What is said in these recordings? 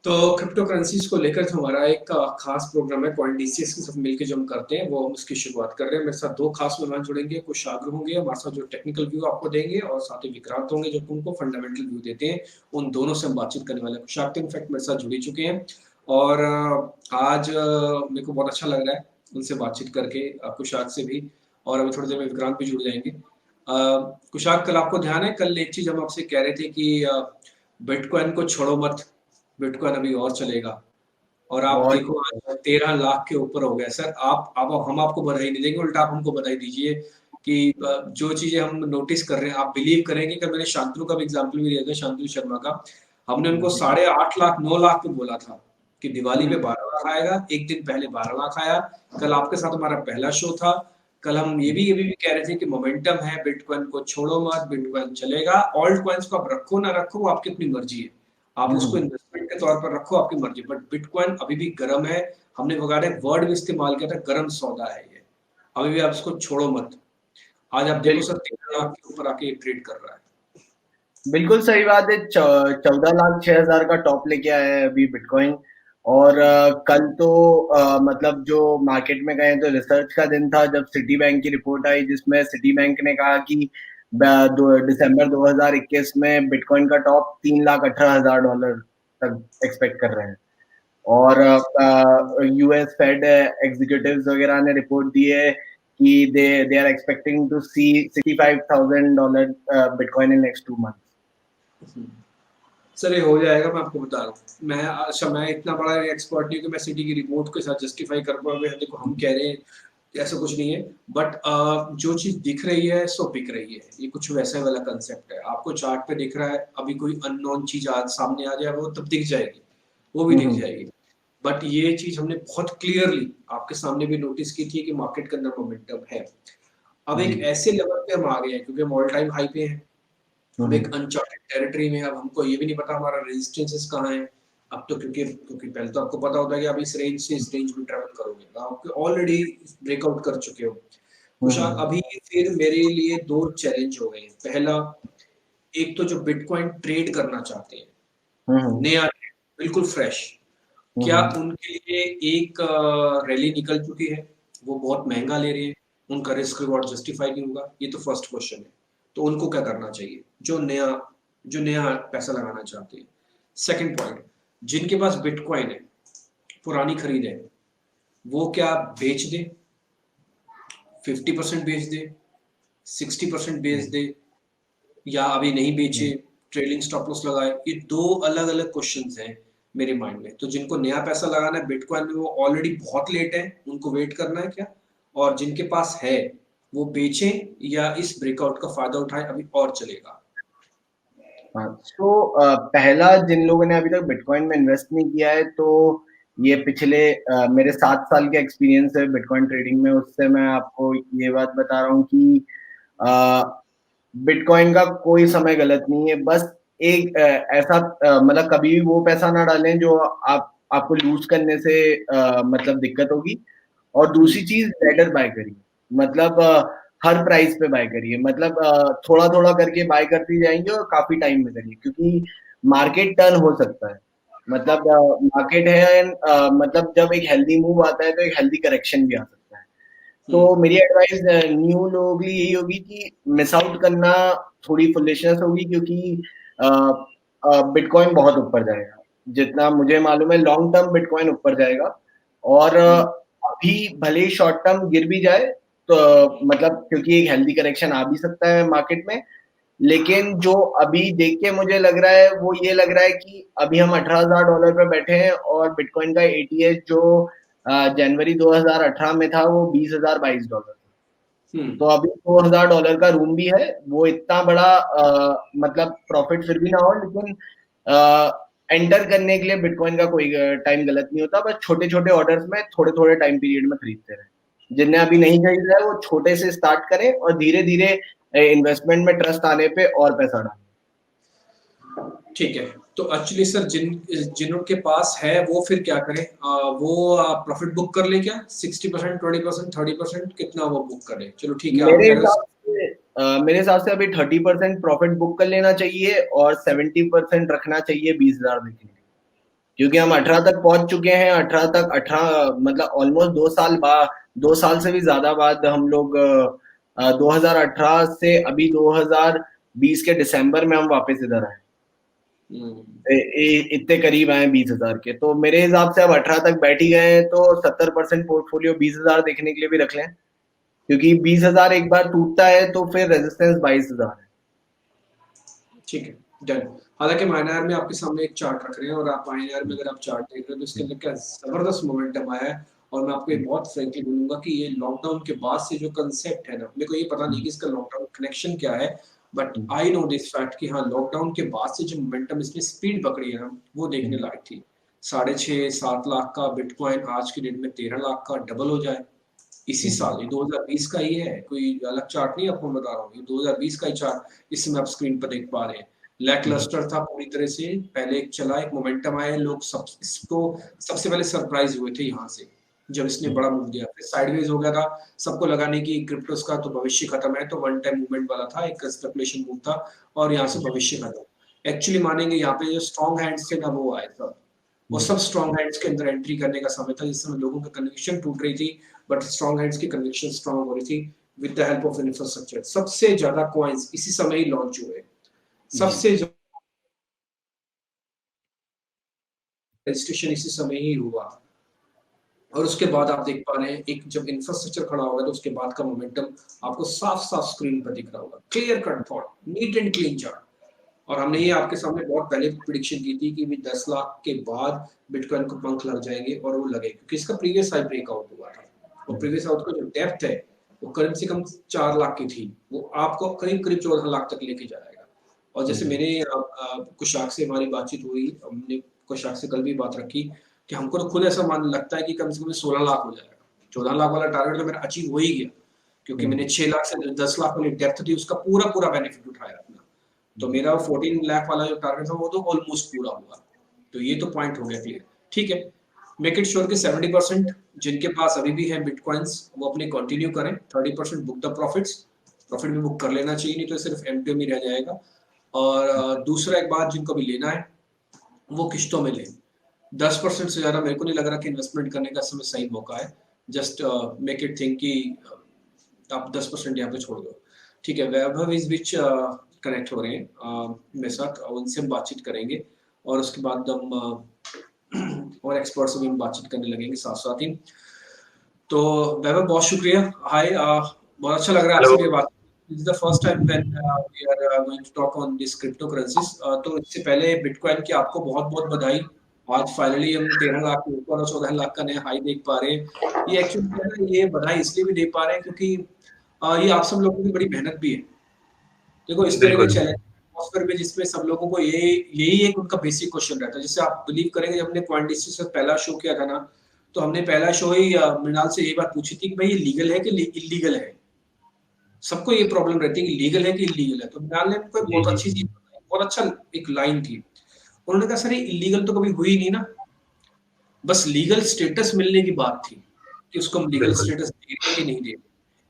तो crypto currencies को लेकर जो हमारा एक खास प्रोग्राम है CoinDCS के साथ मिलकर जो हम करते हैं वो हम उसकी शुरुआत कर रहे हैं। मेरे साथ दो खास मेहमान जुड़ेंगे, कुशाग्र होंगे हमारे साथ जो टेक्निकल व्यू आपको देंगे, और साथ ही विक्रांत होंगे जो उनको फंडामेंटल व्यू देते हैं। उन दोनों से हम बातचीत करने वाले हैं। कुशाग्र इनफैक्ट मेरे साथ जुड़ चुके हैं और आज मेरे को बहुत अच्छा लग रहा है उनसे बातचीत करके, कुशाग्र से भी, और अभी थोड़ी देर में विक्रांत भी जुड़ जाएंगे। कुशाग्र, कल आपको ध्यान है, कल एक चीज हम आपसे कह रहे थे कि बिटकॉइन को छोड़ो मत, बिटकॉइन अभी और चलेगा, और आप बहुत देखो आज 13 लाख के ऊपर हो गया। सर आप, अब हम आपको बधाई नहीं देंगे, उल्टा आप हमको बधाई दीजिए कि जो चीजें हम नोटिस कर रहे हैं, आप बिलीव करेंगे कि मैंने शांतनु का भी एग्जांपल भी दिया था, शांतनु शर्मा का। हमने उनको 8.5 लाख 9 लाख पे बोला था कि दिवाली पे 12 लाख आएगा, एक दिन पहले 12 लाख आया। कल आपके साथ हमारा पहला शो था। कल हम ये भी कह रहे थे कि मोमेंटम है, बिटकॉइन को छोड़ो मत, बिटकॉइन चलेगा। ऑल्ट कॉइन्स को आप रखो ना रखो, वो आपकी अपनी मर्जी है, आप उसको इन्वेस्टमेंट के तौर पर रखो, आपकी मर्जी। बट बिटकॉइन अभी भी गर्म है। हमने वगैरह वर्ड भी इस्तेमाल किया था, गर्म सौदा है ये, अभी भी आप इसको छोड़ो मत। आज आप देखो सर, 13 लाख के ऊपर आके ट्रेड कर रहा है। बिल्कुल सही बात है। 14,06,000 का टॉप लेके आया है अभी बिटकॉइन। और कल तो मतलब जो मार्केट में गए तो रिसर्च का दिन था जब सिटी बैंक की रिपोर्ट आई, जिसमें सिटी बैंक ने कहा कि दिसंबर 2021 में बिटकॉइन का टॉप $3,18,000 तक एक्सपेक्ट कर रहे हैं। और यूएस फेड एग्जीक्यूटिव्स वगैरह ने रिपोर्ट दी है कि they are expecting to see $65,000 bitcoin in next 2 month. Sir ये हो जाएगा, मैं आपको बता रहा हूँ। मैं अच्छा, मैं इतना बड़ा एक्सपर्ट नहीं हूँ कि मैं सिटी की रिपोर्ट के साथ जस्टिफाई कर पाऊंगा। देखो हम कह रहे हैं ऐसा कुछ नहीं है, बट जो चीज दिख रही है सो बिक रही है, ये कुछ वैसा वाला कंसेप्ट है। आपको चार्ट पे दिख रहा है, अभी कोई अननोन चीज आज सामने आ जाए वो तब दिख जाएगी, वो भी दिख जाएगी। बट ये चीज हमने बहुत क्लियरली आपके सामने भी नोटिस की थी कि मार्केट के अंदर मोमेंटम है। अब एक जी। ऐसे लेवल पे हम आ गए हैं क्योंकि हम ऑल टाइम हाई पे हैं, हम एक अनचार्टेड टेरिटरी में। अब हमको ये भी नहीं पता हमारा रेजिस्टेंसेस कहाँ है अब तो, क्योंकि क्योंकि पहले तो आपको पता होता है कि आप इस रेंज से इस रेंज में ट्रैवल करोगे, आप ऑलरेडी ब्रेकआउट कर चुके हो। कुशाल, अभी फिर मेरे लिए दो चैलेंज हो गए हैं। पहला, एक तो जो बिटकॉइन ट्रेड करना चाहते हैं, नया बिल्कुल फ्रेश, क्या उनके लिए एक रैली निकल चुकी है, वो बहुत महंगा ले रहे हैं, उनका रिस्क रिवॉर्ड जस्टिफाई नहीं होगा? ये तो फर्स्ट क्वेश्चन है। तो उनको क्या करना चाहिए जो नया पैसा लगाना चाहते हैं? सेकंड पॉइंट, जिनके पास बिटकॉइन है, पुरानी खरीद है, वो क्या बेच दे, 50% बेच दे, 60% बेच दे, या अभी नहीं बेचे, ट्रेलिंग स्टॉप लॉस लगाए? ये दो अलग अलग क्वेश्चंस हैं मेरे माइंड में। तो जिनको नया पैसा लगाना है बिटकॉइन में, वो ऑलरेडी बहुत लेट है, उनको वेट करना है क्या? और जिनके पास है, वो बेचें या इस ब्रेकआउट का फायदा उठाएं, अभी और चलेगा? हाँ, तो पहला, जिन लोगों ने अभी तक बिटकॉइन में इन्वेस्ट नहीं किया है, तो ये पिछले मेरे 7 साल के एक्सपीरियंस है बिटकॉइन ट्रेडिंग में, उससे मैं आपको ये बात बता रहा हूँ कि बिटकॉइन का कोई समय गलत नहीं है। बस एक ऐसा मतलब कभी भी वो पैसा ना डालें जो आपको लूज करने से मतलब दिक्कत होगी। और दूसरी चीज, लेडर बाय करिए, मतलब हर प्राइस पे बाय करिए, मतलब थोड़ा थोड़ा करके बाय करती जाएंगे और काफी टाइम में करिए, क्योंकि मार्केट टर्न हो सकता है। मतलब मार्केट है, मतलब जब एक हेल्दी मूव आता है तो एक हेल्दी करेक्शन भी आ सकता है। तो मेरी एडवाइस न्यू लोगों के लिए यही होगी कि मिस आउट करना थोड़ी फुलिशनेस होगी, क्योंकि बिटकॉइन बहुत ऊपर जाएगा। जितना मुझे मालूम है लॉन्ग टर्म बिटकॉइन ऊपर जाएगा। और अभी भले ही शॉर्ट टर्म गिर भी जाए, तो मतलब क्योंकि एक हेल्दी करेक्शन आ भी सकता है मार्केट में। लेकिन जो अभी देख के मुझे लग रहा है वो ये लग रहा है कि अभी हम $18,000 पे बैठे हैं और बिटकॉइन का एटीएस जो जनवरी 2018 में था वो $20,022 था। तो अभी $4,000 का रूम भी है। वो इतना बड़ा मतलब प्रॉफिट फिर भी ना हो, लेकिन एंटर करने के लिए बिटकॉइन का कोई टाइम गलत नहीं होता। बस छोटे छोटे ऑर्डर्स में थोड़े थोड़े टाइम पीरियड में खरीदते रहे। जिन्हें अभी नहीं खरीदा है वो छोटे से स्टार्ट करें और धीरे धीरे इन्वेस्टमेंट में ट्रस्ट आने पे और पैसा डालें। ठीक है। तो एक्चुअली सर, जिनके पास है वो फिर क्या करें? वो प्रॉफिट बुक कर ले क्या? 60%, 20%, 30%, कितना वो बुक करे? चलो ठीक है, आप मेरे कह रहे हिसाब हो। से मेरे हिसाब से अभी 30% प्रॉफिट बुक कर लेना चाहिए और 70% रखना चाहिए 20,000 देखने के लिए। क्योंकि हम 18 तक पहुंच चुके हैं, 18 मतलब ऑलमोस्ट 2 साल से भी ज्यादा बाद हम लोग 2018 से अभी 2020 के दिसंबर में हम वापस इधर आए। इतने करीब आए 20,000 के, तो मेरे हिसाब से अब 18 तक बैठ ही गए हैं, तो 70% पोर्टफोलियो 20,000 देखने के लिए भी रख लें, क्योंकि 20,000 एक बार टूटता है तो फिर रेजिस्टेंस 22,000 है। ठीक है, डन। हालांकि माइनर में आपके सामने एक चार्ट रख रहे हैं और आप माइनर में अगर आप चार्ट देख रहे हो तो इसके अंदर क्या जबरदस्त मोमेंटम आया है। और मैं आपको एक बहुत फ्रेंकली बोलूंगा कि ये लॉकडाउन के बाद से जो कंसेप्ट है ना, मेरे को ये पता नहीं कि इसका लॉकडाउन कनेक्शन क्या है, but I know this fact कि हाँ, लॉकडाउन के बाद से जो मोमेंटम इसमें स्पीड पकड़ी है ना, वो देखने लायक थी। 6.5-7 लाख का बिटकॉइन आज की डेट में 13 लाख का डबल हो जाए इसी साल। ये 2020 का ही है, कोई अलग चार्ट नहीं आपको बता रहा हूँ, ये 2020 का ही चार्ट इसमें आप स्क्रीन पर देख पा रहे हैं। लैकलस्टर था पूरी तरह से, पहले एक चला, एक मोमेंटम आया, लोग सब इसको सबसे पहले सरप्राइज हुए थे यहाँ से जब इसने बड़ा मूव दिया, फिर साइडवेज हो गया था, सबको लगा नहीं कि क्रिप्टोस का तो भविष्य खत्म है, तो वन टाइम मूवमेंट वाला था, एक स्पेकुलेशन मूव था और यहाँ से भविष्य खत्म। एक्चुअली मानेंगे यहाँ पे जो स्ट्रॉन्ग हैंड्स थे ना वो आए थे, वो सब स्ट्रॉन्ग हैंड्स के अंदर एंट्री करने का समय था, जिस समय लोगों की कन्विक्शन टूट रही थी, बट स्ट्रॉन्ग हैंड्स की कन्विक्शन स्ट्रॉन्ग हो रही थी with the help of infrastructure. सबसे ज्यादा कॉइन्स इसी समय ही लॉन्च हुए, सबसे रजिस्ट्रेशन इसी समय ही हुआ। और उसके बाद आप देख पा रहे हैं एक जब इंफ्रास्ट्रक्चर खड़ा होगा तो उसके बाद का मोमेंटम आपको साफ साफ स्क्रीन पर दिख रहा होगा, clear cut thought, neat and clean chart. और हमने ये आपके सामने बहुत पहले प्रिडिक्शन की थी कि भी 10 लाख के बाद बिटकॉइन को पंख लग जाएंगे, और वो लगे क्योंकि इसका प्रीवियस हाई ब्रेकआउट हुआ था, और प्रीवियस आउट का जो डेप्थ है वो कम से कम 4 लाख की थी, वो आपको करीब करीब 14 लाख तक लेके जाएगा। और जैसे मैंने कुशाक से हमारी बातचीत हुई, हमने कुशाक से कल भी बात रखी कि हमको तो खुद ऐसा मान लगता है कि कम से कम 16 लाख हो जाएगा। 14 लाख वाला टारगेट तो मेरा अचीव हो ही गया, क्योंकि मैंने 6 लाख से 10 लाख वाली डेप्थ थी उसका पूरा पूरा बेनिफिट उठाया अपना। तो मेरा 14 लाख वाला जो टारगेट था वो तो ऑलमोस्ट पूरा हुआ। तो ये तो पॉइंट हो गया क्लियर। ठीक है, मेक इट श्योर कि 70% जिनके पास अभी भी है बिटकॉइंस वो अपने कंटिन्यू करें, 30% बुक द प्रॉफिट्स, प्रॉफिट भी बुक कर लेना चाहिए, नहीं तो सिर्फ एमटीएम ही रह जाएगा। और दूसरा एक बात, जिनको भी लेना है वो किश्तों में लें। 10% से ज्यादा मेरे को नहीं लग रहा कि इन्वेस्टमेंट करने का समय सही मौका है। जस्ट मेक इट थिंक कि आप 10% यहाँ पे छोड़ दो। ठीक है, वैभव इस बीच कनेक्ट हो रहे हैं मेरे साथ, उनसे हम बातचीत करेंगे और उसके बाद हम और एक्सपर्ट से भी हम बातचीत करने लगेंगे साथ साथ ही। तो वैभव बहुत शुक्रिया, हाय, बहुत अच्छा लग रहा है आपसे ये बात। This is the first time when we are going to talk on this cryptocurrencies. तो इससे पहले बिटकॉइन की आपको बहुत बहुत बधाई। आज फाइनली हम 13 लाख के ऊपर और 14 लाख का नया हाई देख पा रहे हैं। ये एक्चुअली ये बधाई इसलिए भी दे पा रहे हैं क्योंकि ये आप सब लोगों की बड़ी मेहनत भी है। देखो इस तरह के चैलेंज एटमॉस्फेयर में जिसमें सब लोगों को यही एक उनका बेसिक क्वेश्चन रहता है। जैसे आप बिलीव करेंगे, जब हमने क्वांटिटी से पहला शो किया था ना, तो हमने पहला शो ही मृणाल से ये बात पूछी थी कि भाई ये लीगल है कि इलीगल है। सबको ये प्रॉब्लम रहती है कि लीगल है कि इलीगल है। तो मृणाल ने कोई बहुत अच्छी चीज, बहुत अच्छा एक लाइन थी, उन्होंने कहा सर ये इलीगल तो कभी हुई नहीं ना, बस लीगल स्टेटस मिलने की बात थी कि उसको हम लीगल स्टेटस दे रहे कि नहीं दे रहे,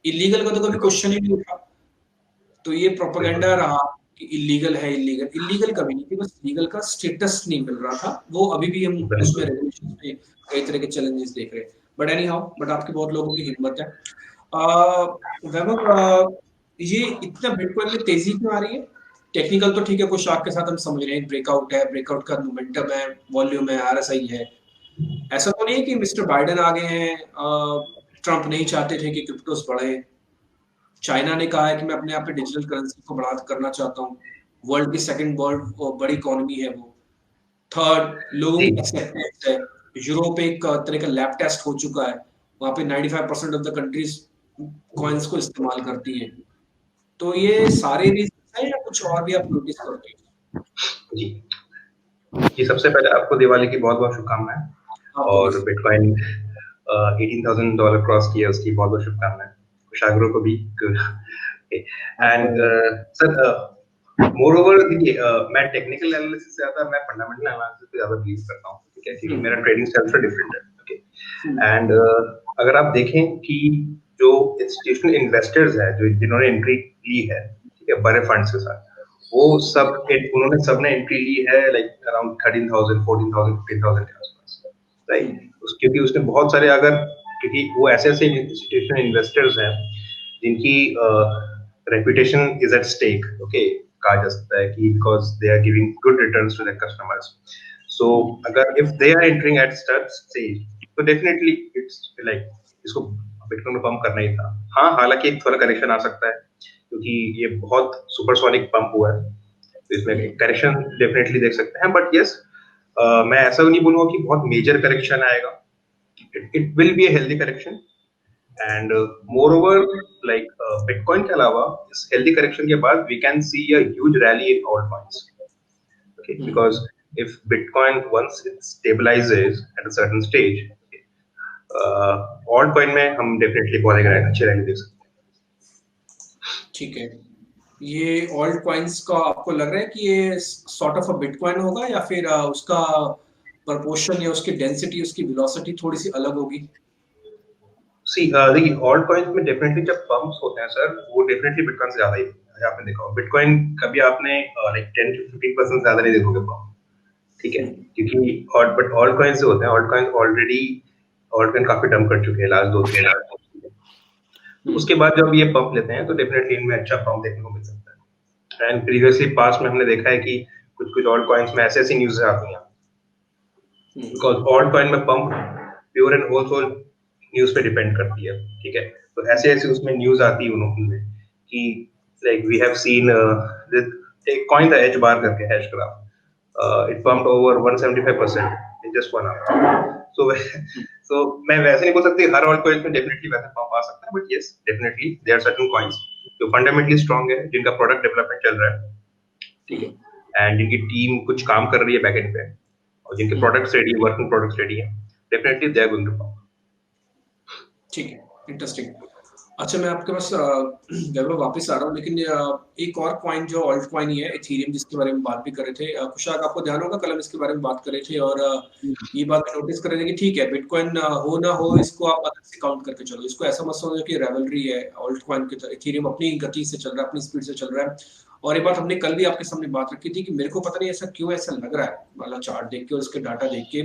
इलीगल का तो कभी क्वेश्चन ही नहीं उठा। तो ये प्रोपेगेंडा रहा कि इलीगल है, इलीगल कभी नहीं थी, बस लीगल का स्टेटस नहीं मिल रहा था। वो अभी भी हम उसमें रेगुलेशन में कई तरह के चैलेंजेस देख रहे हैं, बट एनी हाउ, बट आपके बहुत लोगों की हिम्मत है। वैभव, ये इतना बिटकॉइन में तेजी क्यों आ रही है? टेक्निकल तो ठीक है, कुछ शाख के साथ हम समझ रहे हैं, ब्रेकआउट है, ब्रेकआउट का मोमेंटम है, वॉल्यूम है, आरएसआई है। ऐसा तो नहीं है कि मिस्टर बाइडेन आ गए हैं, ट्रंप नहीं चाहते थे कि क्रिप्टोस बढ़े, चाइना ने कहा है कि मैं अपने आप पे डिजिटल करेंसी को बढ़ा करना चाहता हूँ, वर्ल्ड की सेकंड वर्ल्ड बड़ी इकोनॉमी है वो, थर्ड लोगों की एक्सेप्टेंस है, यूरोप एक तरह का लैब टेस्ट हो चुका है, वहां पे 95% ऑफ द कंट्रीज कॉइन्स को इस्तेमाल करती है। तो ये सारे रीजन है या कुछ और भी आप नोटिस करते हैं? जी, ये सबसे पहले आपको दिवाली की बहुत बहुत शुभकामनाएं, और बिटकॉइन $18,000 क्रॉस किया, उसकी बहुत बहुत शुभकामनाएं, कुशाग्रो को भी। एंड सर, मोर ओवर देखिए, मैं टेक्निकल एनालिसिस से ज्यादा मैं फंडामेंटल एनालिसिस पे ज्यादा बिलीव करता हूँ, ठीक है, क्योंकि मेरा ट्रेडिंग स्टाइल से डिफरेंट है। ओके, एंड अगर आप देखें कि जो इंस्टीट्यूशनल इन्वेस्टर्स है, जो जिन्होंने एंट्री ली है, ठीक है, बड़े फंड्स के साथ, वो सब उन्होंने सबने एंट्री ली है लाइक अराउंड 13,000 14,000 15,000 के आसपास, राइट। क्योंकि उसने बहुत सारे क्योंकि वो ऐसे ऐसे इंस्टीट्यूशनल इन्वेस्टर्स हैं जिनकी reputation is at stake, okay, कहा जा सकता है कि because they are giving good returns to their customers. So अगर if they are entering at such stage तो डेफिनेटली इट्स लाइक इसको बिटकॉइन में पंप करना ही था। हाँ, हालांकि एक थोड़ा करेक्शन आ सकता है क्योंकि ये बहुत सुपरसोनिक पंप हुआ है, तो इसमें करेक्शन डेफिनेटली देख सकते हैं, बट यस मैं ऐसा नहीं बोलूंगा कि बहुत मेजर करेक्शन आएगा। It will be a healthy correction and moreover like bitcoin के अलावा इस हेल्दी करेक्शन के बाद we can see a huge rally in all coins, okay, because if Bitcoin once it stabilizes at a certain stage, altcoin में हम definitely बहुत एक अच्छी रैली देख सकते हैं। ठीक है, ये ऑल्ट कॉइन्स का आपको लग रहा है कि ये सॉर्ट ऑफ अ बिटकॉइन होगा या फिर उसका प्रोपोर्शन या उसकी डेंसिटी, उसकी वेलोसिटी थोड़ी सी अलग होगी? देखिए ऑल्ट कॉइन्स में डेफिनेटली जब पंप्स होते हैं सर, वो डेफिनेटली बिटकॉइन से ज्यादा ही आपने देखा होगा। बिटकॉइन कभी आपने लाइक 10 to 15% ज्यादा नहीं देखोगे पंप, ठीक है, क्योंकि बट ऑल्ट कॉइन्स जो होते हैं, alt coins already alt coin काफी डंप कर चुके हैं लास्ट 2-3 साल। उसके बाद जब ये पंप लेते हैं तो डेफिनेटली इनमें अच्छा पंप देखने को मिल सकता है। एंड प्रीवियसली पास्ट में हमने देखा है कि कुछ ऑल्ट कॉइन्स में ऐसी न्यूज़ आती हैं, बिकॉज ऑल्ट कॉइन में pump pure and whole sole news पे डिपेंड करती है, ठीक है। तो ऐसे उसमें न्यूज़ आती है उन्होंने कि लाइक वी हैव सीन एक कॉइन था एच बार करके Hashgraph, it pumped over 175% in just 1 hour. So मैं वैसे नहीं बोल सकती हर ऑल्ट कॉइन में डेफिनेटली वैसा पंप आ सकता है, but yes definitely there are certain coins जो फंडामेंटली स्ट्रांग है, जिनका प्रोडक्ट डेवलपमेंट चल रहा है, ठीक है, एंड जिनकी टीम कुछ काम कर रही है बैकएंड पे, और जिनके प्रोडक्ट्स रेडी है, वर्किंग प्रोडक्ट्स रेडी है, definitely they are going to pump. ठीक है, इंटरेस्टिंग। अच्छा, मैं आपके पास वैभव वापस आ रहा हूँ, लेकिन एक और कॉइन जो ऑल्ट कॉइन ही है, इथेरियम, जिसके बारे में बात भी कर रहे थे कुशाक, आपको ध्यान होगा कल हम इसके बारे में बात कर रहे थे और ये बात नोटिस कर रहे थे कि ठीक है, बिटकॉइन हो ना हो इसको आप अलग से काउंट करके चलो, इसको ऐसा मत समझो कि रेवलरी है ऑल्ट कॉइन की तरह। इथेरियम अपनी गति से चल रहा है, अपनी स्पीड से चल रहा है। और ये बात हमने कल भी आपके सामने बात रखी थी कि मेरे को पता नहीं ऐसा क्यों ऐसा लग रहा है, मतलब चार्ट देख के और उसके डाटा देख के,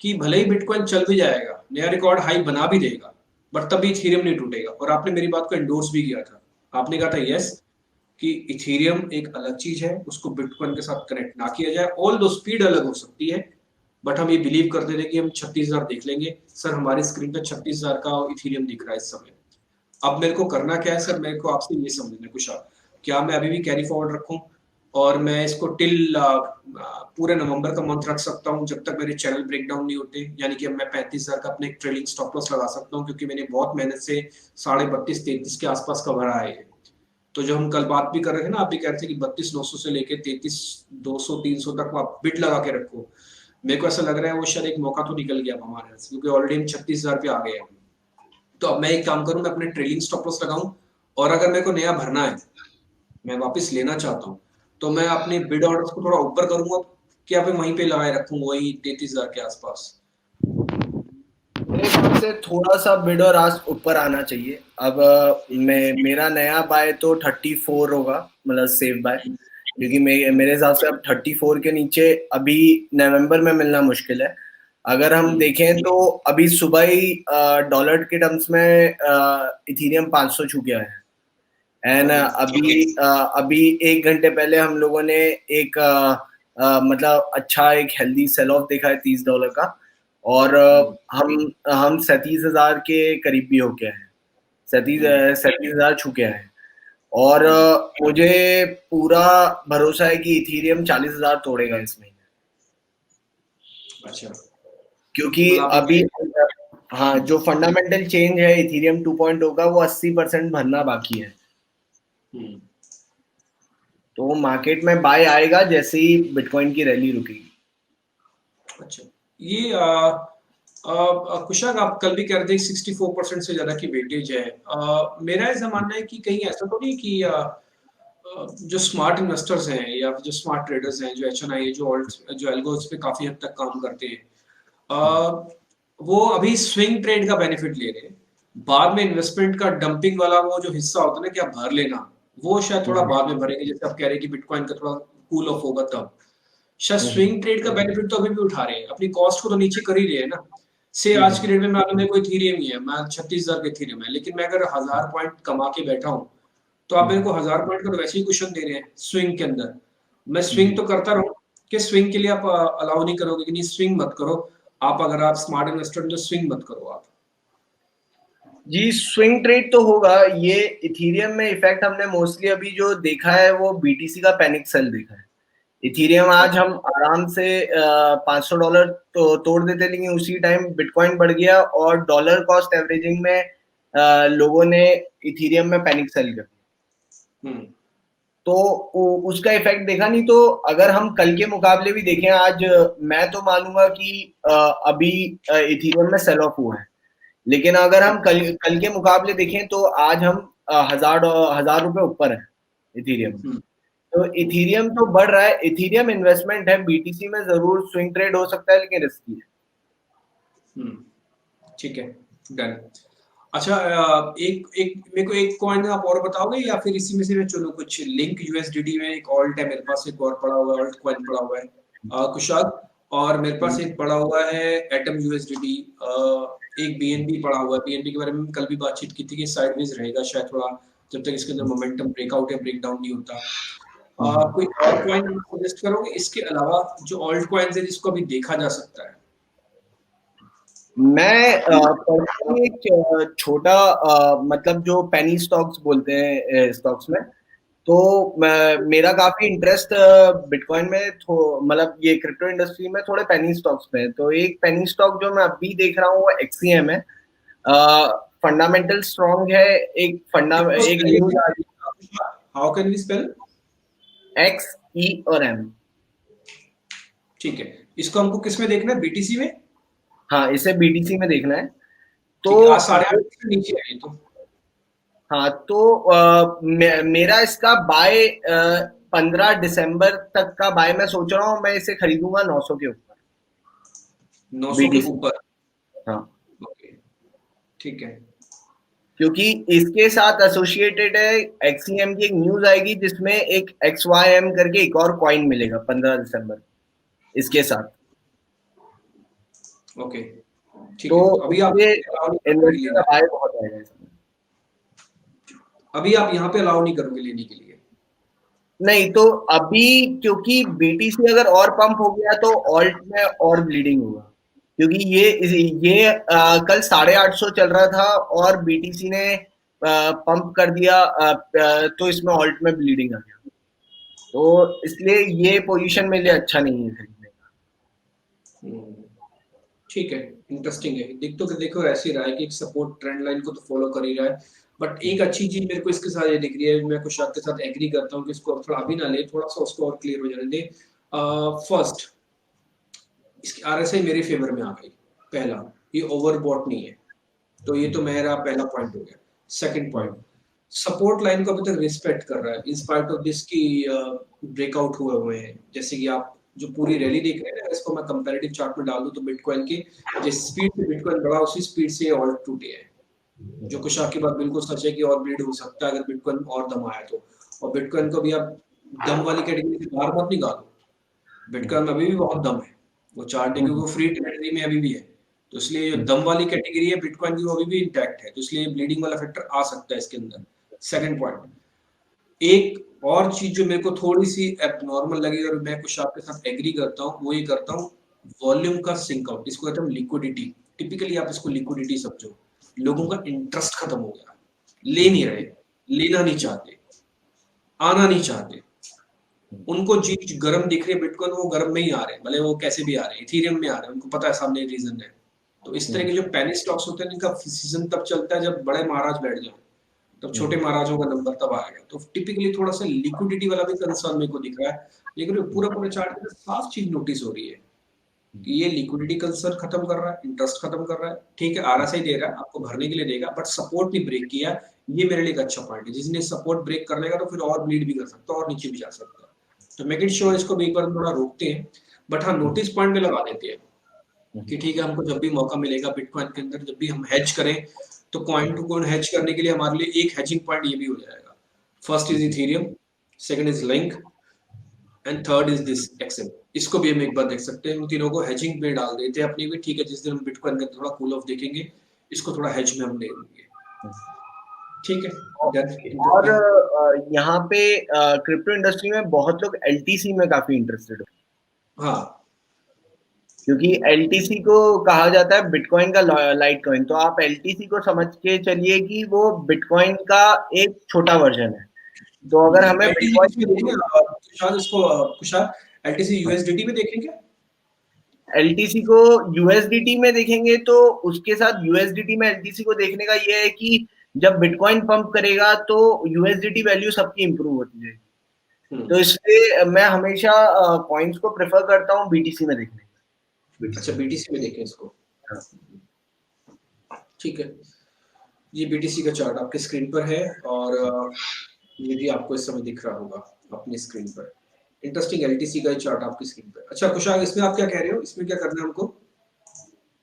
कि भले ही बिटकॉइन चल भी जाएगा, नया रिकॉर्ड हाई बना भी देगा, बट तभी इथेरियम नहीं टूटेगा। और आपने मेरी बात को एंडोर्स भी किया था, आपने कहा था यस कि इथेरियम एक अलग चीज है, उसको बिटकॉइन के साथ कनेक्ट ना किया जाए। ऑल दो स्पीड अलग हो सकती है, बट हम ये बिलीव करते थे कि हम 36,000 देख लेंगे। सर हमारी स्क्रीन पे 36,000 का इथेरियम दिख रहा है इस समय। अब मेरे को करना क्या है सर, मेरे को आपसे ये समझना है कुशाल, क्या मैं अभी भी कैरी फॉरवर्ड रखूं और मैं इसको टिल पूरे नवंबर का मंथ रख सकता हूं जब तक मेरे चैनल ब्रेकडाउन नहीं होते? यानी कि अब मैं 35,000 का अपने ट्रेलिंग स्टॉप लॉस लगा सकता हूं, क्योंकि मैंने बहुत मेहनत से 32.5-33 के आसपास का भरा है। तो जो हम कल बात भी कर रहे थे ना, आप भी कह रहे थे कि 32,900 से लेके 33,200-300 तक आप बिट लगा के रखो। मेरे को ऐसा लग रहा है वो शायद एक मौका तो निकल गया हमारे हाथ से, क्योंकि ऑलरेडी हम 36,000 पे आ गए हैं। तो अब मैं एक काम करूं, मैं अपने ट्रेलिंग स्टॉप लॉस लगाऊं, और अगर मेरे को नया भरना है, मैं वापस लेना चाहता हूं, तो मैं अपने बिड ऑर्डर्स को थोड़ा ऊपर करूंगा, क्या मैं वहीं पे लगाए रखूं, वही 33,000 के आसपास? मेरे ख्याल से थोड़ा सा बिड और आस्क ऊपर आना चाहिए। अब मेरा नया बाय तो 34 होगा, मतलब सेफ बाय, क्योंकि मेरे हिसाब से अब 34 के नीचे अभी नवंबर में मिलना मुश्किल है। अगर हम देखें तो अभी सुबह ही डॉलर के टर्म्स में इथेरियम 500 छू गया है, एंड अभी 1 घंटे पहले हम लोगों ने एक मतलब अच्छा एक हेल्दी सेल ऑफ देखा है $30 का, और हम 37,000 के करीब भी हो गए हैं, 37,000 छू गया है। और मुझे पूरा भरोसा है कि इथेरियम 40,000 तोड़ेगा इस महीने। अच्छा, क्योंकि अभी हाँ, जो फंडामेंटल चेंज है इथेरियम 2.0 का, वो 80% भरना बाकी है। तो मार्केट में बाय आएगा जैसे ही बिटकॉइन की रैली रुकेगी। अच्छा, ये कुशाक, आप कल भी कह रहे थे 64% से ज्यादा की वेटेज है। मेरा ऐसा मानना है कि कहीं ऐसा तो नहीं कि जो स्मार्ट इन्वेस्टर्स हैं या जो स्मार्ट ट्रेडर्स हैं, जो HNI, जो एल्गोस पे काफी हद तक काम करते हैं, वो अभी स्विंग ट्रेड का बेनिफिट ले रहे हैं। बाद में इन्वेस्टमेंट का डंपिंग वाला वो जो हिस्सा होता है ना कि आप भर लेना, वो शायद थोड़ा बाद में भरेंगे, जैसे आप कह रहे हैं कि बिटकॉइन का थोड़ा कूल ऑफ होगा तब। शायद स्विंग ट्रेड का बेनिफिट तो अभी भी उठा रहे हैं, अपनी कॉस्ट को तो नीचे कर ही रहे हैं ना। से आज की डेट में मान लो मेरे को इथेरियम ही है, मैं 36,000 का इथेरियम है, लेकिन मैं अगर 1000 पॉइंट कमा के बैठा हूँ, तो आप मेरे को 1000 पॉइंट का तो वैसे ही क्वेश्चन दे रहे हैं स्विंग के अंदर। मैं स्विंग तो करता रहूं कि स्विंग के लिए आप अलाउ नहीं करोगे कि नहीं स्विंग मत करो आप, अगर आप स्मार्ट इन्वेस्टर तो स्विंग मत करो आप। जी, स्विंग ट्रेड तो होगा। ये इथेरियम में इफेक्ट हमने मोस्टली अभी जो देखा है वो बीटीसी का पैनिक सेल देखा है। इथेरियम आज हम आराम से $500 तो तोड़ देते, लेकिन उसी टाइम बिटकॉइन बढ़ गया और डॉलर कॉस्ट एवरेजिंग में लोगों ने इथेरियम में पैनिक सेल कर दिया, तो उसका इफेक्ट देखा नहीं। तो अगर हम कल के मुकाबले भी देखें, आज मैं तो मानूंगा कि अभी इथेरियम में सेल ऑफ हुआ है, लेकिन अगर हम कल के मुकाबले देखें तो आज हम हजार रुपए ऊपर है इथेरियम। तो इथेरियम तो बढ़ रहा है, इथेरियम इन्वेस्टमेंट है, बीटीसी में जरूर स्विंग ट्रेड हो सकता है लेकिन रिस्की है। ठीक है, डन। अच्छा, एक एक मेरे को एक कॉइन आप और बताओगे या फिर इसी में से मैं चलो कुछ लिंक यूएसडीटी में एक ऑल्ट है मेरे पास, एक और पड़ा हुआ है ऑल्ट कॉइन पड़ा हुआ है कुशाग, और मेरे पास एक पड़ा हुआ है एटम यूएसडीटी, एक बीएनबी पड़ा हुआ है। बीएनबी के बारे में कल भी बातचीत की थी कि साइडवेज रहेगा शायद थोड़ा, जब तक इसके अंदर मोमेंटम ब्रेकआउट या ब्रेकडाउन नहीं होता। कोई और कॉइन सजेस्ट करोगे इसके अलावा जो ऑल्ट कॉइन्स है जिसको अभी देखा जा सकता है? मैं पर्सनली एक छोटा मतलब जो पेनी स्टॉक्स बोलते हैं स्टॉक्स में, तो मेरा काफी इंटरेस्ट बिटकॉइन में, मतलब ये क्रिप्टो इंडस्ट्री में थोड़े पेनी स्टॉक्स में। तो एक पेनी स्टॉक जो मैं अभी देख रहा हूँ वो एक्सीएम है, फंडामेंटल स्ट्रॉन्ग है। एक न्यूज़ आ रही है, how can we spell XE और M। ठीक है, इसको हमको किस में देखना है, बीटीसी में? हाँ, इसे बीटीसी में देखना है। तो 8:30 के नीचे है तो। हाँ, तो मेरा इसका बाय 15 दिसंबर तक का बाय मैं सोच रहा हूँ, मैं इसे खरीदूंगा 900 के ऊपर। 900 के ऊपर? हाँ, ओके, ठीक है। क्योंकि इसके साथ एसोसिएटेड है एक्सीएम की एक न्यूज आएगी जिसमें एक XYM करके एक और कॉइन मिलेगा 15 दिसंबर इसके साथ। ओके, ठीक तो है। अभी आप इन्वेस्टर बाय बहुत आएगा इसमें। अभी आप यहाँ पे अलाउ नहीं करोगे लेने के लिए? नहीं, तो अभी क्योंकि बीटीसी अगर और पंप हो गया तो ऑल्ट में और ब्लीडिंग होगा, क्योंकि ये कल 850 चल रहा था और बीटीसी ने पंप कर दिया, तो इसमें ऑल्ट में ब्लीडिंग आ गया, तो इसलिए ये पोजीशन मेरे लिए अच्छा नहीं है खरीदने का। ठीक है, इंटरेस्टिंग है। देखो ऐसे रहा है कि एक सपोर्ट ट्रेंड लाइन को तो फॉलो कर ही रहा है, बट एक अच्छी चीज मेरे को इसके साथ ये दिख रही है, मैं कुछ आपके साथ एग्री करता हूँ कि इसको थोड़ा अभी ना ले, थोड़ा सा उसको और क्लियर हो जाने दे। फर्स्ट, इसकी आरएसआई मेरे फेवर में आ गई। पहला, ये ओवरबॉट नहीं है, तो ये तो मेरा पहला पॉइंट हो गया। सेकंड पॉइंट, सपोर्ट लाइन को अभी तक रिस्पेक्ट कर रहा है इन स्पाइट ऑफ दिस की ब्रेकआउट हुए हैं। जैसे कि आप जो पूरी रैली देख रहे हैं ना, इसको मैं कंपैरेटिव चार्ट में डाल दूं तो बिटकॉइन की जिस स्पीड से बिटकॉइन बढ़ा उसी स्पीड से ऑल टूटे हैं। जो कुछ आपकी बात बिल्कुल सच है कि और ब्लीड हो सकता है अगर बिटकॉइन और दम आया तो, और बिटकॉइन को भी आप दम वाली कैटेगरी से बाहर मत निकालो। बिटकॉइन में अभी भी बहुत दम है, वो चार्ट देखिए वो फ्री कैटेगरी में अभी भी है, तो इसलिए जो दम वाली कैटेगरी है बिटकॉइन की वो अभी भी इंटैक्ट है, तो इसलिए ब्लीडिंग वाला फैक्टर आ सकता है इसके अंदर। सेकंड पॉइंट, एक और चीज जो मेरे को थोड़ी सी एबनॉर्मल लगी और मैं कुछ आपके साथ एग्री करता हूँ, वो ये करता हूँ वॉल्यूम का सिंक आउट, इसको कहते हैं लिक्विडिटी। टिपिकली आप इसको लिक्विडिटी समझो, लोगों का इंटरेस्ट खत्म हो गया, ले नहीं रहे, लेना नहीं चाहते, आना नहीं चाहते, उनको चीज गर्म दिख रही है बिटकॉइन, वो गर्म में ही आ रहे हैं, भले वो कैसे भी आ रहे हैं, इथेरियम में आ रहे हैं, उनको पता है सामने रीजन है। तो इस तरह के जो पैनिक स्टॉक्स होते हैं इनका सीजन तब चलता है जब बड़े महाराज बैठ जाए, तब छोटे महाराजों का नंबर तब आएगा। तो टिपिकली थोड़ा सा लिक्विडिटी वाला भी कंसर्न मेरे को दिख रहा है, लेकिन पूरा चार्ट में साफ चीज नोटिस हो रही है कि ये लिक्विडिटी कंसर्न खत्म कर रहा है, इंटरेस्ट खत्म कर रहा है। ठीक है, आरएसआई दे रहा है, आपको भरने के लिए देगा, बट सपोर्ट नहीं ब्रेक किया, ये मेरे लिए एक अच्छा पॉइंट है। जिसने सपोर्ट ब्रेक कर लेगा तो फिर और ब्लीड भी कर सकता है और नीचे भी जा सकता है, तो मेक इट श्योर इसको भी एक बार थोड़ा रोकते हैं, बट हाँ नोटिस पॉइंट में लगा देते हैं कि ठीक है, हमको जब भी मौका मिलेगा बिटकॉइन के अंदर, जब भी हम हेज करें तो कॉइन टू कॉइन हेज करने के लिए हमारे लिए एक हेजिंग पॉइंट ये भी हो जाएगा। First is Ethereum, second is link and third is this Excel. इसको भी हम एक बार देख सकते हैं, उन तीनों को हेजिंग में डाल देते हैं अपनी भी, ठीक है। जिस दिन हम बिटकॉइन का थोड़ा कूल ऑफ देखेंगे, इसको थोड़ा हेज में हम ले लेंगे, ठीक है। और यहाँ पे क्रिप्टो इंडस्ट्री में बहुत लोग एलटीसी में काफी इंटरेस्टेड है, हाँ, क्योंकि एलटीसी को कहा जाता है बिटकॉइन का लाइट कॉइन। तो आप एलटीसी को समझ के चलिए कि वो बिटकॉइन का एक छोटा वर्जन है। तो अगर हमें एलटीसी किसमें देखेंगे कुशाल, इसको कुशाल एलटीसी यूएसडीटी में देखेंगे क्या? एलटीसी को यूएसडीटी में देखेंगे तो उसके साथ यूएसडीटी में एलटीसी को देखने का ये है कि जब बिटकॉइन पंप करेगा तो यूएसडीटी वैल्यू सबकी इंप्रूव होती है। तो इसलिए मैं हमेशा कॉइन्स को प्रेफर करता हूँ बीटीसी में देखने। अच्छा, बीटीसी में देखें इसको, ठीक है। ये बीटीसी का चार्ट आपके स्क्रीन पर है और ये भी आपको इस समय दिख रहा होगा अपनी स्क्रीन पर। इंटरेस्टिंग, एलटीसी का चार्ट आपकी स्क्रीन पर। अच्छा कुशाल, इसमें आप क्या कह रहे हो, इसमें क्या करना है हमको?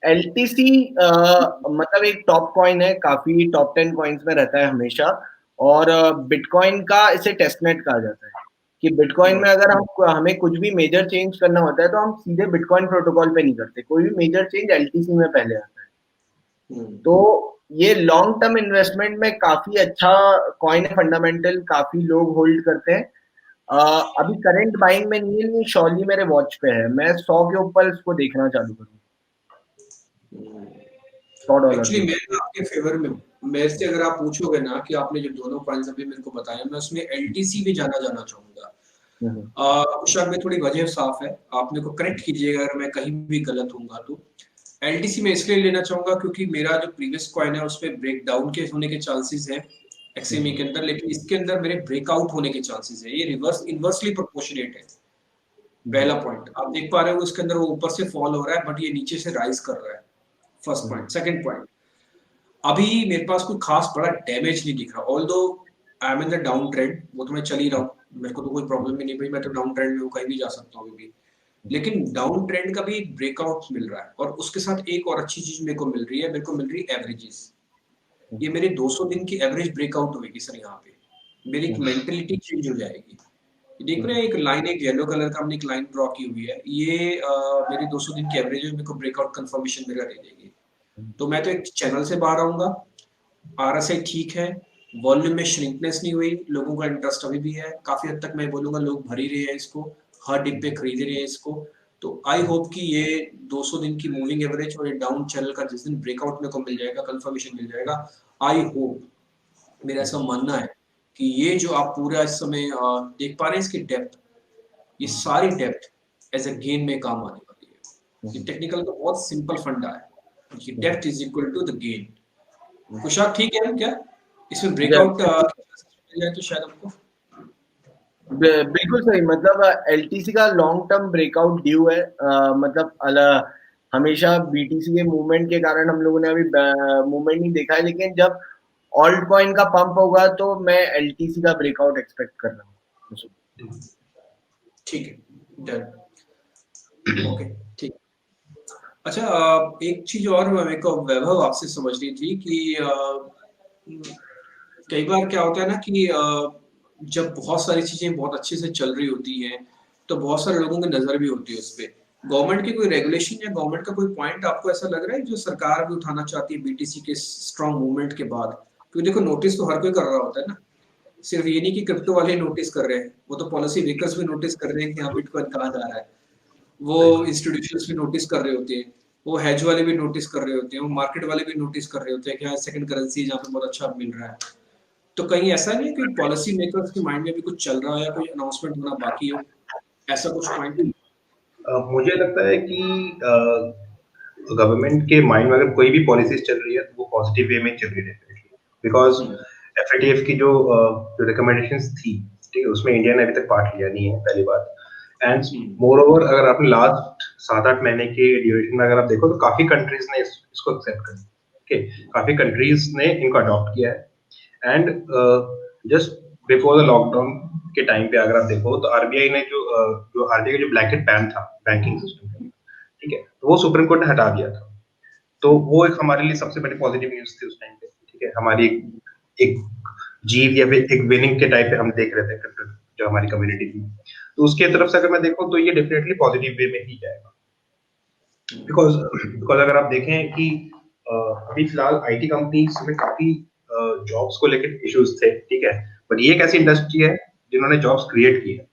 एलटीसी मतलब एक टॉप कॉइन है, काफी टॉप 10 कॉइन्स में रहता है हमेशा। और बिटकॉइन का इसे टेस्टनेट कहा जाता है कि बिटकॉइन में अगर हमें कुछ भी मेजर चेंज करना होता है तो हम सीधे बिटकॉइन प्रोटोकॉल पे नहीं करते, कोई भी मेजर चेंज एलटीसी में पहले आता है। तो ये लॉन्ग टर्म इन्वेस्टमेंट में काफी अच्छा कॉइन है, फंडामेंटल काफी लोग होल्ड करते हैं। अभी करंट बाइंग में नहीं है, शॉली मेरे वॉच पे है, मैं 100 के ऊपर इसको देखना चालू करूंगा। एक्चुअली मैं आपके फेवर में हूँ। मेरे से अगर आप पूछोगे ना कि आपने जो दोनों पॉइंट्स अभी मेरे को बताया, मैं उसमें एलटीसी भी जाना चाहूंगा। शायद में थोड़ी वजह साफ है, आप मेरे को करेक्ट कीजिएगा अगर मैं कहीं भी गलत हूँगा तो। एलटीसी में इसलिए लेना चाहूंगा क्योंकि मेरा जो प्रीवियस कॉइन है उसमें ब्रेक डाउन के होने के चांसेस है एक्सएमई के अंदर, लेकिन इसके अंदर मेरे ब्रेकआउट होने के चांसेस है। ये रिवर्स इनवर्सली प्रोपोर्शनेट है। पहला पॉइंट आप देख पा रहे हो, इसके अंदर वो ऊपर से फॉल हो रहा है बट ये नीचे से राइज कर रहा है, फर्स्ट पॉइंट। सेकंड पॉइंट, अभी मेरे पास कोई खास बड़ा डैमेज नहीं दिख रहा, although I am in the down trend, वो तो मैं चल ही रहा हूँ, मेरे को तो कोई प्रॉब्लम ही नहीं भाई, मैं तो डाउन ट्रेंड में हूँ, कहीं भी जा सकता हूँ अभी भी। लेकिन डाउन ट्रेंड का भी ब्रेकआउट मिल रहा है और उसके साथ एक और अच्छी चीज मेरे को मिल रही है, मेरे को मिल रही है एवरेजेस। ये मेरे 200 दिन की एवरेज ब्रेकआउट होगी सर, यहाँ पे मेरी एक मेंटेलिटी चेंज हो जाएगी। देख रहे हैं एक लाइन, एक येलो कलर का हमने एक लाइन ड्रॉ की हुई है, ये मेरी 200 दिन की एवरेज में मेरे को ब्रेकआउट कंफर्मेशन मेरा दे देगी। तो मैं तो एक चैनल से बाहर आऊंगा, आरएसआई ठीक है, वॉल्यूम में श्रिंकनेस नहीं हुई, लोगों का इंटरेस्ट अभी भी है काफी हद तक, मैं बोलूंगा लोग भर ही रहे हैं इसको, हर डिप पे खरीद रहे हैं इसको। तो आई होप कि ये 200 दिन की मूविंग एवरेज और ये डाउन चैनल का जिस दिन ब्रेकआउट मेरे को मिल जाएगा, कंफर्मेशन मिल जाएगा, आई होप, मेरा ऐसा मानना है कि ये जो आप पूरा इस समय देख पा रहे हैं इसकी डेप्थ, ये सारी डेप्थ एज अ गेन में काम आने वाली है। ये टेक्निकल का बहुत सिंपल फंडा है, ये depth is equal to the gain. Kushal ठीक है क्या, इसमें ब्रेकआउट मिल जाए तो शायद हमको? बिल्कुल सही, मतलब एलटीसी का लॉन्ग टर्म ब्रेकआउट ड्यू है। मतलब हमेशा बीटीसी के मूवमेंट के कारण हम लोगों ने अभी मूवमेंट नहीं देखा है, लेकिन जब ऑल्ट कॉइन का पंप होगा तो मैं एलटीसी का ब्रेकआउट एक्सपेक्ट कर रहा हूँ। ठीक है, डन, ओके ठीक। अच्छा एक चीज और मेरे को वैभव आपसे समझनी थी कि कई बार क्या होता है ना कि जब बहुत सारी चीजें बहुत अच्छे से चल रही होती हैं तो बहुत सारे लोगों की नजर भी होती है उस पर। गवर्नमेंट की कोई रेगुलेशन या गवर्नमेंट का कोई पॉइंट आपको ऐसा लग रहा है जो सरकार भी उठाना चाहती है बीटीसी के स्ट्रॉन्ग मूवमेंट के बाद? क्योंकि देखो नोटिस तो हर कोई कर रहा होता है ना, सिर्फ ये नहीं कि क्रिप्टो वाले नोटिस कर रहे हैं, वो तो पॉलिसी मेकर्स भी नोटिस कर रहे हैं कि यहाँ बिटकॉइन कहाँ जा रहा है, वो इंस्टीट्यूशंस भी नोटिस कर रहे होते हैं, वो हेज वाले भी नोटिस कर रहे होते हैं, वो मार्केट वाले भी नोटिस कर रहे होते हैं कि हाँ सेकंड करेंसी जहाँ पे बहुत अच्छा मिल रहा है। तो कहीं ऐसा नहीं है कि पॉलिसी मेकर्स के माइंड में भी कुछ चल रहा है या कोई अनाउंसमेंट होना बाकी हो, ऐसा कुछ पॉइंट? मुझे लगता है कि गवर्नमेंट के माइंड में अगर कोई भी पॉलिसीज चल रही है तो वो पॉजिटिव वे में चल रही है डेफिनेटली, बिकॉज एफएटीएफ की जो रिकमेंडेशंस थी, ठीक है, उसमें इंडिया ने अभी तक पार्ट लिया नहीं है, पहली बात। एंड मोर ओवर अगर आपने लास्ट 7-8 महीने के ड्यूरेशन में अगर आप देखो तो काफी कंट्रीज ने इसको एक्सेप्ट कर, ओके, काफी कंट्रीज ने इनको अडॉप्ट किया है। And just before the lockdown के टाइम पे अगर आप देखो तो आरबीआई ने जो आरबीआई का जो ब्लैंकेट बैन था बैंकिंग सिस्टम का, ठीक है, तो वो सुप्रीम कोर्ट ने हटा दिया था। तो वो एक हमारे लिए सबसे बड़ी पॉजिटिव न्यूज थी उस टाइम पे, ठीक है, हमारी एक जीत या फिर एक विनिंग के टाइप पे हम देख रहे थे क्रिप्टो जो हमारी कम्युनिटी थी। तो उसके तरफ से अगर मैं देखूं तो ये डेफिनेटली पॉजिटिव वे में ही जाएगा, बिकॉज बिकॉज अगर आप देखें कि अभी फिलहाल आईटी कंपनीज में काफी जॉब्स को लेकर इश्यूज थे, ठीक है, बट ये एक ऐसी इंडस्ट्री है जिन्होंने जॉब्स क्रिएट की है।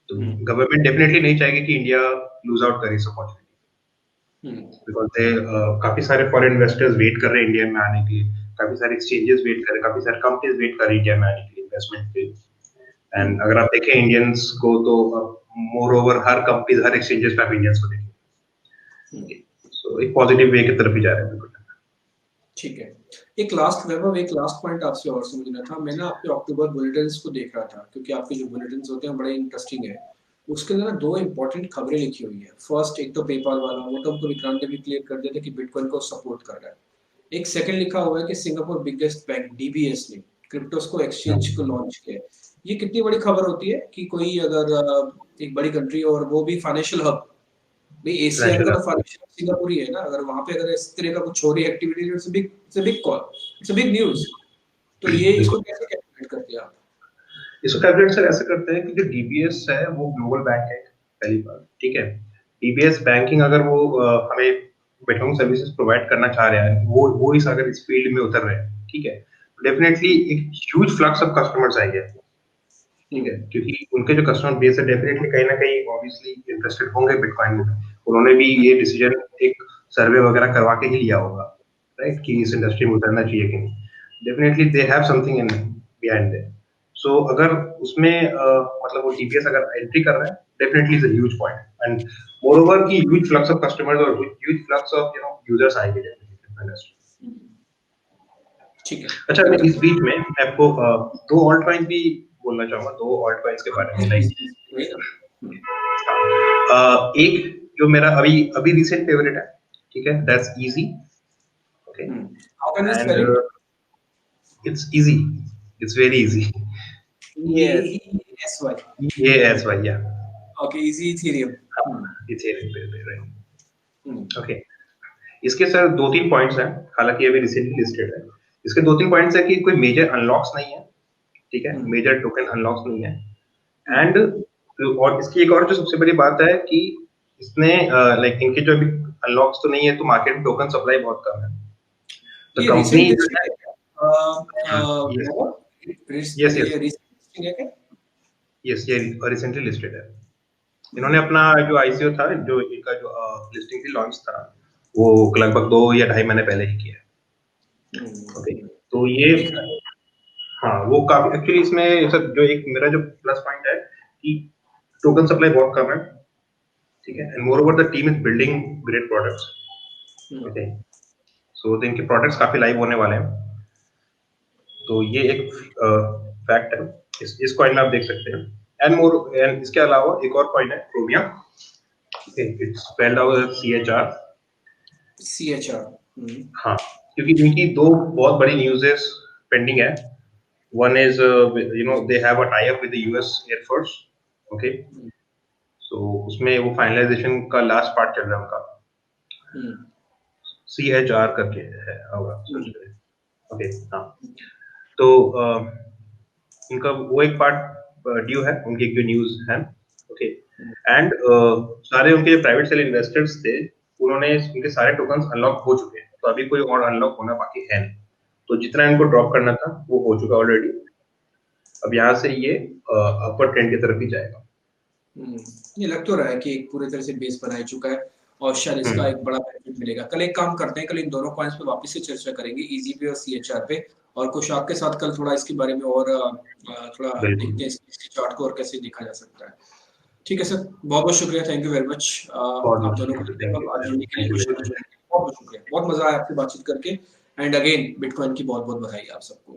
तो गवर्नमेंट डेफिनेटली नहीं चाहेगी कि इंडिया लूज आउट करे इस अपॉर्चुनिटी, बिकॉज दे काफी सारे फॉरेन इन्वेस्टर्स वेट कर रहे हैं इंडिया में आने के लिए, काफी सारे एक्सचेंजेस वेट कर रहे हैं, काफी सारे कंपनीज वेट कर रही है इंडिया में आने के लिए इन्वेस्टमेंट के। एंड अगर आप देखें इंडियंस को तो मोर ओवर हर कंपनीज हर एक्सचेंजेस पे आप इंडियंस को देखेंगे, सो एक पॉजिटिव वे की तरफ ही जा रहे हैं। ठीक है, एक लास्ट पॉइंट आपसे और समझना था। मैंने आपके अक्टूबर बुलेटिन्स को देख रहा था, क्योंकि आपके जो बुलेटिन्स होते हैं बड़े इंटरेस्टिंग है। उसके अंदर दो इंपॉर्टेंट खबरें लिखी हुई है। फर्स्ट, एक तो पेपाल वाला, वो तो हमको विक्रांत ने भी क्लियर कर दिया था कि बिटकॉइन को सपोर्ट कर रहा है। एक सेकंड लिखा हुआ है कि सिंगापुर बिगेस्ट बैंक डीबीएस ने क्रिप्टोस को एक्सचेंज को लॉन्च किया है। ये कितनी बड़ी खबर होती है कि कोई अगर एक बड़ी कंट्री और वो भी फाइनेंशियल हब, भाई एशिया का तो फाइनेंशियल सिंगापुर ही है ना, अगर वहां पे अगर इस तरह का कुछ हो रही activity, it's a big call, it's a big news. तो ये इसको कैसे कैलकुलेट करते हैं आप? इसको कैलकुलेट सर ऐसे करते हैं कि जो डीबीएस है वो ग्लोबल बैंक है, पहली बात, ठीक है। डीबीएस बैंकिंग अगर वो हमें बिटकॉइन सर्विसेज प्रोवाइड करना चाह रहा है, वो इस अगर इस फील्ड में उतर रहे हैं, ठीक है, डेफिनेटली एक ह्यूज फ्लक्स ऑफ कस्टमर्स आएंगे, ठीक है, क्योंकि उनके जो कस्टमर बेस है डेफिनेटली कहीं ना कहीं ऑब्वियसली इंटरेस्टेड होंगे बिटकॉइन में। उन्होंने भी ये डिसीजन एक सर्वे वगैरह करवा के ही लिया होगा, राइट, कि इस इंडस्ट्री में उतरना चाहिए कि नहीं। Definitely they have something in behind them. So अगर उसमें मतलब वो डीबीएस अगर एंट्री कर रहा है, definitely is a huge point. And moreover की ह्यूज फ्लक्स ऑफ कस्टमर्स और ह्यूज फ्लक्स ऑफ यूजर्स आएंगे डेफिनेटली। ठीक है, अच्छा, मैं इस बीच में आपको दो ऑल्ट कॉइन भी बोलना चाहूंगा, दो ऑल्ट कॉइन्स के बारे में। लाइक एक जो मेरा अभी रिसेंट फेवरेट है, ठीक है, that's easy, okay, how can I and spell it? It's easy, it's very easy, EASY. EASY, या ओके, इजी इथेरियम। इथेरियम पे, राइट, ओके। इसके सर दो तीन पॉइंट्स हैं, हालांकि अभी रिसेंटली लिस्टेड है। इसके दो तीन पॉइंट्स है कि कोई मेजर अनलॉक्स नहीं है, ठीक है, मेजर टोकन अनलॉक्स नहीं है, एंड और इसकी एक और जो सबसे बड़ी बात है कि इसने लाइक इनके जो अभी अनलॉक्स तो नहीं है, तो मार्केट में टोकन सप्लाई बहुत कम है। तो कंपनी यस ये रिसेंटली लिस्टेड है। इन्होंने अपना जो आईसीओ था, जो इनका जो लिस्टिंग थी, लॉन्च था, वो लगभग 2 या 2.5 महीने पहले ही किया है, ओके। तो ये हाँ, वो काफी एक्चुअली इसमें सर जो एक मेरा जो प्लस पॉइंट है कि टोकन सप्लाई बहुत कम है, ठीक है, and moreover the team is building great products, okay. So इनके प्रोडक्ट्स काफी लाइव होने वाले हैं, तो ये एक फैक्ट है। इस कॉइन में आप देख सकते हैं। एंड इसके अलावा एक और कॉइन है क्रोमिया, इट्स स्पेल्ड आउट CHR। हाँ, क्योंकि इनकी दो बहुत बड़ी न्यूज़ेस पेंडिंग है। One is they have a tie-up with the US Air Force, okay? So उसमें वो फाइनलाइजेशन का लास्ट पार्ट चल रहा है उनका, CHR करके है होगा, ओके, हाँ। तो उनका वो एक पार्ट ड्यू है, उनकी एक जो न्यूज़ है, ओके। एंड सारे उनके प्राइवेट सेल इन्वेस्टर्स थे, उन्होंने उनके सारे टोकन्स अनलॉक हो चुके हैं, तो अभी कोई और अनलॉक होना बाकी है नहीं। तो जितना इनको ड्रॉप करना था वो हो चुका ऑलरेडी। अब यहाँ से ये अपर ट्रेंड की तरफ ही जाएगा। ये लग तो रहा है कि एक पूरी तरह से बेस बना चुका है और शायद इसका एक बड़ा बेनिफिट मिलेगा। कल एक काम करते हैं, कल इन दोनों पॉइंट्स पे वापस से चर्चा करेंगे, ईजी पे और CHR पे, और कुछ आपके साथ कल थोड़ा इसके बारे में और थोड़ा देखते हैं इसके चार्ट को और कैसे देखा जा सकता है। ठीक है सर, बहुत बहुत शुक्रिया, थैंक यू वेरी मच आप दोनों को जुड़ने के लिए, बहुत बहुत शुक्रिया, बहुत मजा आया आपसे बातचीत करके। एंड अगेन बिटकॉइन की बहुत बहुत बधाई आप सबको।